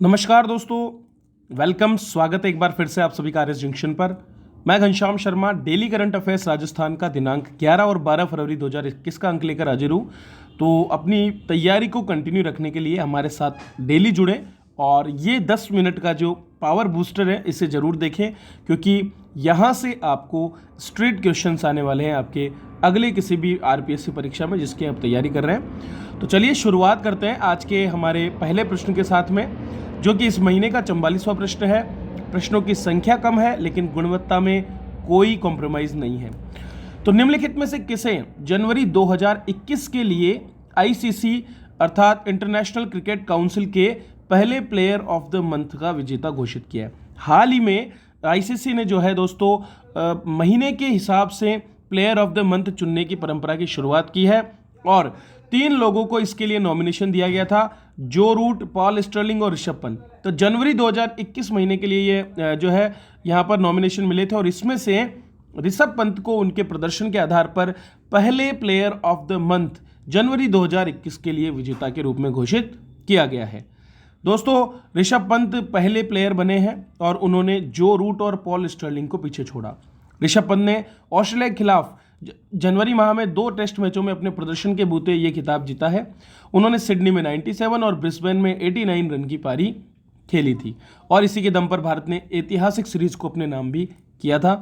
नमस्कार दोस्तों, वेलकम। स्वागत है एक बार फिर से आप सभी का आरएस जंक्शन पर। मैं Ghanshyam Sharma daily current affairs Rajasthan का दिनांक 11 और 12 फरवरी 2021 का अंक लेकर हाजिर हूँ। तो अपनी तैयारी को कंटिन्यू रखने के लिए हमारे साथ डेली जुड़ें और ये 10 मिनट का जो पावर बूस्टर है इसे ज़रूर देखें, क्योंकि यहाँ से आपको स्ट्रेट क्वेश्चंस आने वाले हैं आपके अगले किसी भी आरपीएससी परीक्षा में जिसकी आप तैयारी कर रहे हैं। तो चलिए शुरुआत करते हैं आज के हमारे पहले प्रश्न के साथ में, जो कि इस महीने का 44वां प्रश्न है। प्रश्नों की संख्या कम है लेकिन गुणवत्ता में कोई कॉम्प्रोमाइज़ नहीं है। तो निम्नलिखित में से किसे जनवरी 2021 के लिए आईसीसी अर्थात इंटरनेशनल क्रिकेट काउंसिल के पहले प्लेयर ऑफ द मंथ का विजेता घोषित किया है? हाल ही में आईसीसी ने जो है दोस्तों महीने के हिसाब से प्लेयर ऑफ द मंथ चुनने की परंपरा की शुरुआत की है और 3 लोगों को इसके लिए नॉमिनेशन दिया गया था, जो रूट, पॉल स्टर्लिंग और ऋषभ पंत। तो जनवरी 2021 महीने के लिए ये जो है यहाँ पर नॉमिनेशन मिले थे और इसमें से ऋषभ पंत को उनके प्रदर्शन के आधार पर पहले प्लेयर ऑफ द मंथ जनवरी 2021 के लिए विजेता के रूप में घोषित किया गया है। दोस्तों, ऋषभ पंत पहले प्लेयर बने हैं और उन्होंने जो रूट और पॉल स्टर्लिंग को पीछे छोड़ा। ऋषभ पंत ने ऑस्ट्रेलिया के खिलाफ जनवरी माह में 2 टेस्ट मैचों में अपने प्रदर्शन के बूते ये खिताब जीता है। उन्होंने सिडनी में 97 और ब्रिस्बेन में 89 रन की पारी खेली थी और इसी के दम पर भारत ने ऐतिहासिक सीरीज को अपने नाम भी किया था।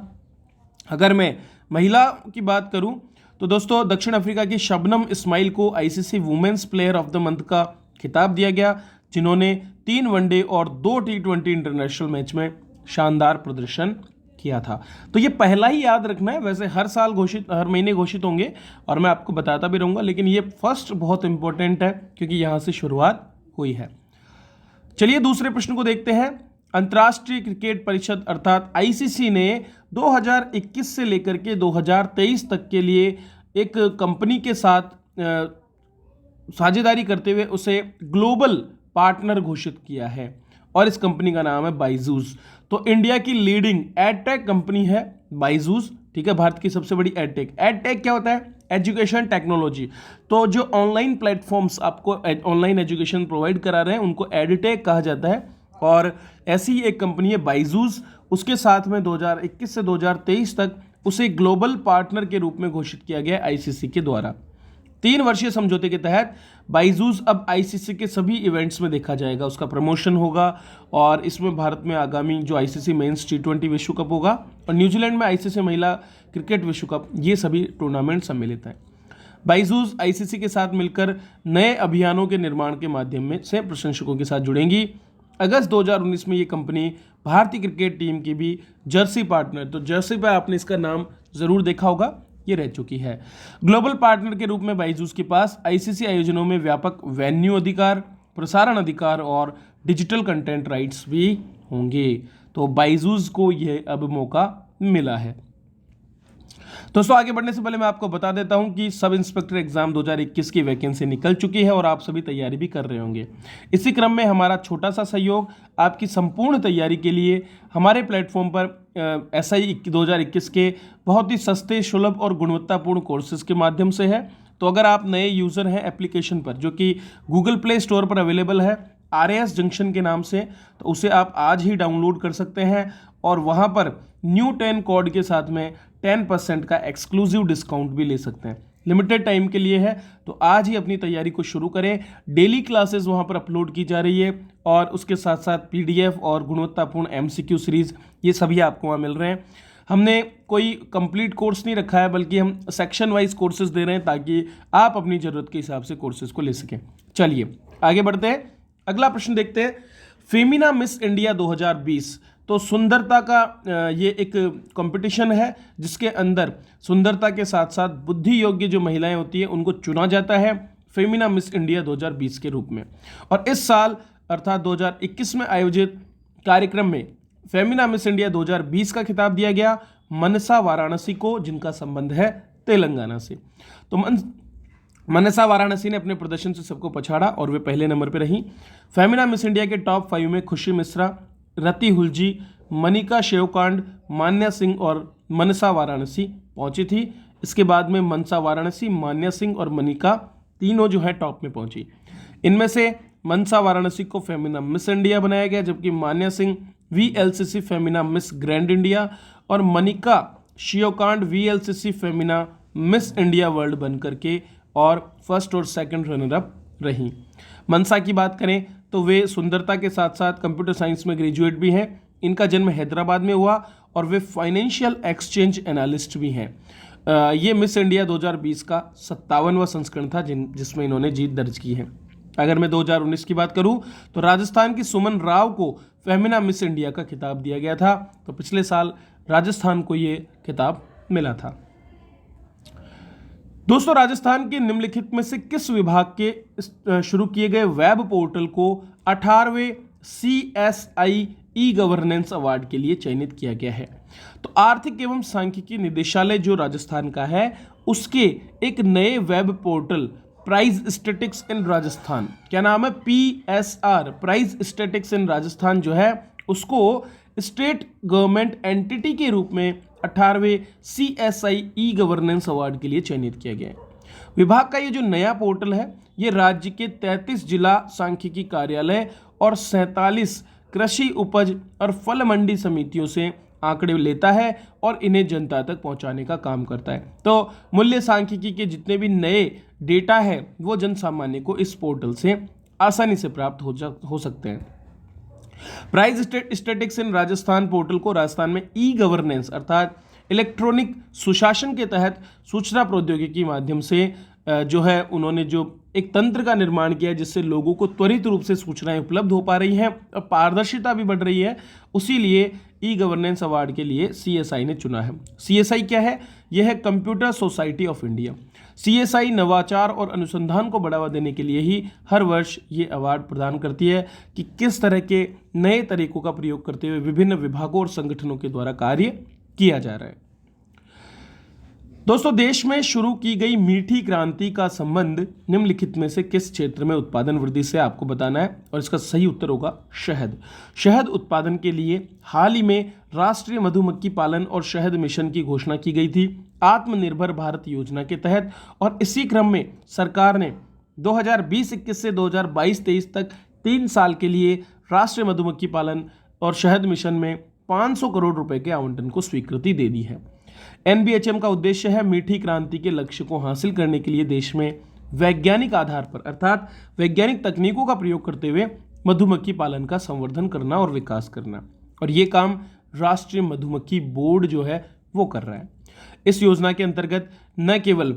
अगर मैं महिला की बात करूं तो दोस्तों दक्षिण अफ्रीका की शबनम इस्माइल को ICC women's player of the month का खिताब दिया गया, जिन्होंने 3 वनडे और 2 T20 इंटरनेशनल मैच में शानदार प्रदर्शन किया था। तो ये पहला ही याद रखना है, वैसे हर महीने घोषित होंगे और मैं आपको बताता भी रहूंगा, लेकिन ये फर्स्ट बहुत इंपॉर्टेंट है क्योंकि यहां से शुरुआत हुई है। चलिए दूसरे प्रश्न को देखते हैं। अंतर्राष्ट्रीय क्रिकेट परिषद अर्थात आईसीसी ने 2021 से लेकर के 2023 तक के लिए एक कंपनी के साथ साझेदारी करते हुए उसे ग्लोबल पार्टनर घोषित किया है और इस कंपनी का नाम है बाइजूस। तो इंडिया की लीडिंग एडटेक कंपनी है बाइजूस, ठीक है, भारत की सबसे बड़ी एडटेक। एडटेक क्या होता है? Education technology. तो जो ऑनलाइन प्लेटफॉर्म्स आपको ऑनलाइन एजुकेशन प्रोवाइड करा रहे हैं उनको एडटेक कहा जाता है और ऐसी ही एक कंपनी है बाइजूस। उसके साथ में 2021 से 2023 तक उसे ग्लोबल पार्टनर के रूप में घोषित किया गया आईसीसी के द्वारा। 3 वर्षीय समझौते के तहत बाइजूस अब आईसीसी के सभी इवेंट्स में देखा जाएगा, उसका प्रमोशन होगा और इसमें भारत में आगामी जो आईसीसी मेंस T20 विश्व कप होगा और न्यूजीलैंड में आईसीसी महिला क्रिकेट विश्व कप, ये सभी टूर्नामेंट सम्मिलित हैं। बाइजूस आईसीसी के साथ मिलकर नए अभियानों के निर्माण के माध्यम में से प्रशंसकों के साथ जुड़ेंगी। अगस्त 2019 में ये कंपनी भारतीय क्रिकेट टीम की भी जर्सी पार्टनर, तो जर्सी पर आपने इसका नाम जरूर देखा होगा, ये रह चुकी है। ग्लोबल पार्टनर के रूप में बाइजूस के पास आईसीसी आयोजनों में व्यापक वेन्यू अधिकार, प्रसारण अधिकार और डिजिटल कंटेंट राइट्स भी होंगे। तो बाइजूस को यह अब मौका मिला है। दोस्तों, आगे बढ़ने से पहले मैं आपको बता देता हूं कि सब इंस्पेक्टर एग्जाम 2021 की वैकेंसी निकल चुकी है और आप सभी तैयारी भी कर रहे होंगे। इसी क्रम में हमारा छोटा सा सहयोग आपकी संपूर्ण तैयारी के लिए हमारे प्लेटफॉर्म पर एसआई 2021 के बहुत ही सस्ते, सुलभ और गुणवत्तापूर्ण कोर्सेज के माध्यम से है। तो अगर आप नए यूज़र हैं एप्लीकेशन पर, जो कि गूगल प्ले स्टोर पर अवेलेबल है आरएस जंक्शन के नाम से, तो उसे आप आज ही डाउनलोड कर सकते हैं और वहाँ पर न्यू 10 कोड के साथ में 10% का एक्सक्लूसिव डिस्काउंट भी ले सकते हैं। लिमिटेड टाइम के लिए है, तो आज ही अपनी तैयारी को शुरू करें। डेली क्लासेस वहाँ पर अपलोड की जा रही है और उसके साथ साथ पीडीएफ और गुणवत्तापूर्ण एमसीक्यू सीरीज़, ये सभी आपको वहाँ मिल रहे हैं। हमने कोई कंप्लीट कोर्स नहीं रखा है, बल्कि हम सेक्शन वाइज कोर्सेज दे रहे हैं ताकि आप अपनी ज़रूरत के हिसाब से कोर्सेज को ले सकें। चलिए आगे बढ़ते हैं, अगला प्रश्न देखते हैं। फेमिना मिस इंडिया 2020, तो सुंदरता का ये एक कंपटीशन है जिसके अंदर सुंदरता के साथ साथ बुद्धि योग्य जो महिलाएं होती हैं उनको चुना जाता है फेमिना मिस इंडिया 2020 के रूप में। और इस साल अर्थात 2021 में आयोजित कार्यक्रम में फेमिना मिस इंडिया 2020 का खिताब दिया गया मनसा वाराणसी को, जिनका संबंध है तेलंगाना से। तो मनसा वाराणसी ने अपने प्रदर्शन से सबको पछाड़ा और वे पहले नंबर पर रहीं। फेमिना मिस इंडिया के टॉप 5 में खुशी मिश्रा, रति हुलजी, मनिका शेवकांड, मान्या सिंह और मनसा वाराणसी पहुंची थी। इसके बाद में मनसा वाराणसी, मान्या सिंह और मनिका तीनों जो है टॉप में पहुंची। इनमें से मनसा वाराणसी को फेमिना मिस इंडिया बनाया गया, जबकि Manya Singh VLCC Femina miss grand India और Manika Sheokand VLCC Femina miss India world बन करके और फर्स्ट और सेकंड रनर अप रही। मनसा की बात करें तो वे सुंदरता के साथ साथ कंप्यूटर साइंस में ग्रेजुएट भी हैं। इनका जन्म हैदराबाद में हुआ और वे फाइनेंशियल एक्सचेंज एनालिस्ट भी हैं। ये मिस इंडिया 2020 का 57वां संस्करण था जिसमें इन्होंने जीत दर्ज की है। अगर मैं 2019 की बात करूं तो राजस्थान की सुमन राव को फेमिना मिस इंडिया का खिताब दिया गया था। तो पिछले साल राजस्थान को ये खिताब मिला था। दोस्तों, राजस्थान के निम्नलिखित में से किस विभाग के शुरू किए गए वेब पोर्टल को 18वें CSI ई गवर्नेंस अवार्ड के लिए चयनित किया गया है? तो आर्थिक एवं सांख्यिकी निदेशालय जो राजस्थान का है, उसके एक नए वेब पोर्टल प्राइज स्टैटिक्स इन राजस्थान, क्या नाम है, PSR प्राइज स्टैटिक्स इन राजस्थान जो है, उसको स्टेट गवर्नमेंट एंटिटी के रूप में 18वें CSI ई गवर्नेंस अवार्ड के लिए चयनित किया गया है। विभाग का ये जो नया पोर्टल है, ये राज्य के 33 जिला सांख्यिकी कार्यालय और 47 कृषि उपज और फल मंडी समितियों से आंकड़े लेता है और इन्हें जनता तक पहुंचाने का काम करता है। तो मूल्य सांख्यिकी के जितने भी नए डेटा है वो जन सामान्य को इस पोर्टल से आसानी से प्राप्त हो सकते हैं। प्राइज स्टैटिक्स इन राजस्थान पोर्टल को राजस्थान में ई गवर्नेंस अर्थात इलेक्ट्रॉनिक सुशासन के तहत सूचना प्रौद्योगिकी माध्यम से जो है उन्होंने जो एक तंत्र का निर्माण किया है जिससे लोगों को त्वरित रूप से सूचनाएं उपलब्ध हो पा रही हैं और पारदर्शिता भी बढ़ रही है, उसी लिए ई गवर्नेंस अवार्ड के लिए CSI ने चुना है। CSI क्या है? यह है computer society of India. CSI नवाचार और अनुसंधान को बढ़ावा देने के लिए ही हर वर्ष ये अवार्ड प्रदान करती है कि किस तरह के नए तरीकों का प्रयोग करते हुए विभिन्न विभागों और संगठनों के द्वारा कार्य किया जा रहा है। दोस्तों, देश में शुरू की गई मीठी क्रांति का संबंध निम्नलिखित में से किस क्षेत्र में उत्पादन वृद्धि से आपको बताना है, और इसका सही उत्तर होगा शहद। शहद उत्पादन के लिए हाल ही में राष्ट्रीय मधुमक्खी पालन और शहद मिशन की घोषणा की गई थी आत्मनिर्भर भारत योजना के तहत, और इसी क्रम में सरकार ने 2020-21 से 2022-23 तक 3 साल के लिए राष्ट्रीय मधुमक्खी पालन और शहद मिशन में 500 करोड़ रुपए के आवंटन को स्वीकृति दे दी है। NBHM का उद्देश्य है मीठी क्रांति के लक्ष्य को हासिल करने के लिए देश में वैज्ञानिक आधार पर अर्थात वैज्ञानिक तकनीकों का प्रयोग करते हुए मधुमक्खी पालन का संवर्धन करना और विकास करना, और ये काम राष्ट्रीय मधुमक्खी बोर्ड जो है वो कर रहा है। इस योजना के अंतर्गत न केवल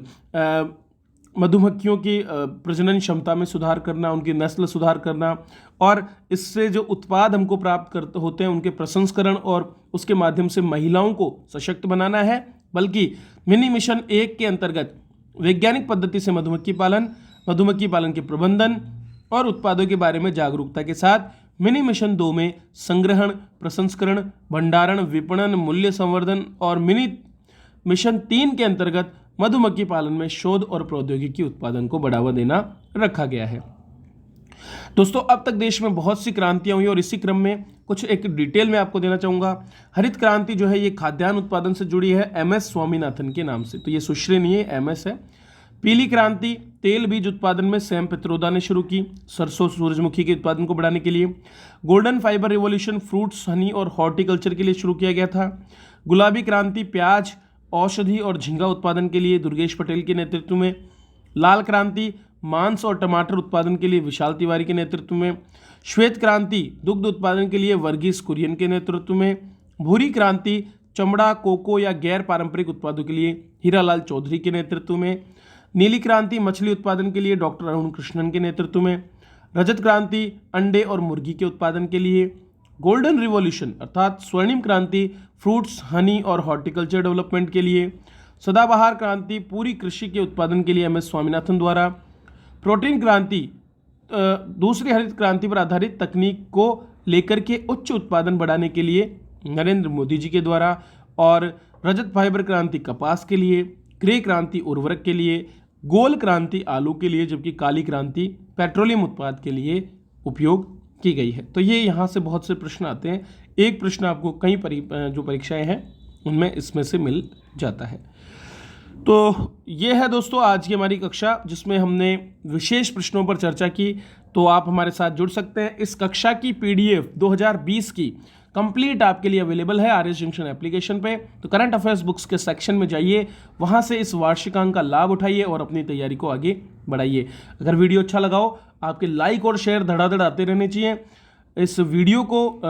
मधुमक्खियों की प्रजनन क्षमता में सुधार करना, उनकी नस्ल सुधार करना और इससे जो उत्पाद हमको प्राप्त होते हैं उनके प्रसंस्करण और उसके माध्यम से महिलाओं को सशक्त बनाना है, बल्कि मिनी मिशन 1 के अंतर्गत वैज्ञानिक पद्धति से मधुमक्खी पालन के प्रबंधन और उत्पादों के बारे में जागरूकता के साथ मिनी मिशन 2 में संग्रहण, प्रसंस्करण, भंडारण, विपणन, मूल्य संवर्धन और मिनी मिशन 3 के अंतर्गत मधुमक्खी पालन में शोध और प्रौद्योगिकी उत्पादन को बढ़ावा देना रखा गया है। दोस्तों, अब तक देश में बहुत सी क्रांतियां हुई और इसी क्रम में कुछ एक डिटेल में आपको देना चाहूंगा। हरित क्रांति जो है ये खाद्यान्न उत्पादन से जुड़ी है MS स्वामीनाथन के नाम से, तो ये सुश्री नहीं है, MS है। पीली क्रांति तेल बीज उत्पादन में सैम पित्रोदा ने शुरू की सरसों सूरजमुखी के उत्पादन को बढ़ाने के लिए। Golden fibre revolution fruits, Honey और हॉर्टिकल्चर के लिए शुरू किया गया था। गुलाबी क्रांति प्याज, औषधि और झींगा उत्पादन के लिए दुर्गेश पटेल के नेतृत्व में। लाल क्रांति मांस और टमाटर उत्पादन के लिए विशाल तिवारी के नेतृत्व में। श्वेत क्रांति दुग्ध उत्पादन के लिए वर्गीस कुरियन के नेतृत्व में। भूरी क्रांति चमड़ा, कोको या गैर पारंपरिक उत्पादों के लिए हीरालाल चौधरी के नेतृत्व में। नीली क्रांति मछली उत्पादन के लिए डॉक्टर अरुण कृष्णन के नेतृत्व में। रजत क्रांति अंडे और मुर्गी के उत्पादन के लिए। गोल्डन रिवॉल्यूशन अर्थात स्वर्णिम क्रांति फ्रूट्स, हनी और हॉर्टिकल्चर डेवलपमेंट के लिए। सदाबहार क्रांति पूरी कृषि के उत्पादन के लिए MS स्वामीनाथन द्वारा। प्रोटीन क्रांति दूसरी हरित क्रांति पर आधारित तकनीक को लेकर के उच्च उत्पादन बढ़ाने के लिए नरेंद्र मोदी जी के द्वारा। और रजत फाइबर क्रांति कपास के लिए। ग्रे क्रांति उर्वरक के लिए। गोल क्रांति आलू के लिए, जबकि काली क्रांति पेट्रोलियम उत्पाद के लिए उपयोग की गई है। तो ये यहाँ से बहुत से प्रश्न आते हैं, एक प्रश्न आपको कई जो परीक्षाएं हैं उनमें इसमें से मिल जाता है। तो ये है दोस्तों आज की हमारी कक्षा, जिसमें हमने विशेष प्रश्नों पर चर्चा की। तो आप हमारे साथ जुड़ सकते हैं। इस कक्षा की PDF 2020 की कंप्लीट आपके लिए अवेलेबल है आर्यस जंक्शन एप्लीकेशन पे। तो करंट अफेयर्स बुक्स के सेक्शन में जाइए, वहां से इस वार्षिकांक का लाभ उठाइए और अपनी तैयारी को आगे बढ़ाइए। अगर वीडियो अच्छा लगा हो, आपके लाइक और शेयर धड़ाधड़ आते रहने चाहिए। इस वीडियो को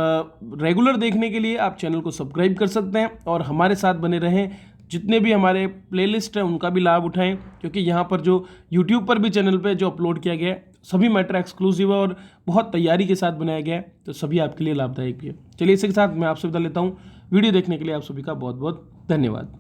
रेगुलर देखने के लिए आप चैनल को सब्सक्राइब कर सकते हैं और हमारे साथ बने रहें। जितने भी हमारे प्लेलिस्ट हैं उनका भी लाभ उठाएं, क्योंकि यहाँ पर जो यूट्यूब पर भी चैनल पे जो अपलोड किया गया है सभी मैटर एक्सक्लूसिव है और बहुत तैयारी के साथ बनाया गया है, तो सभी आपके लिए लाभदायक भी है। चलिए इसी के साथ मैं आपसे विदा लेता हूँ। वीडियो देखने के लिए आप सभी का बहुत बहुत धन्यवाद।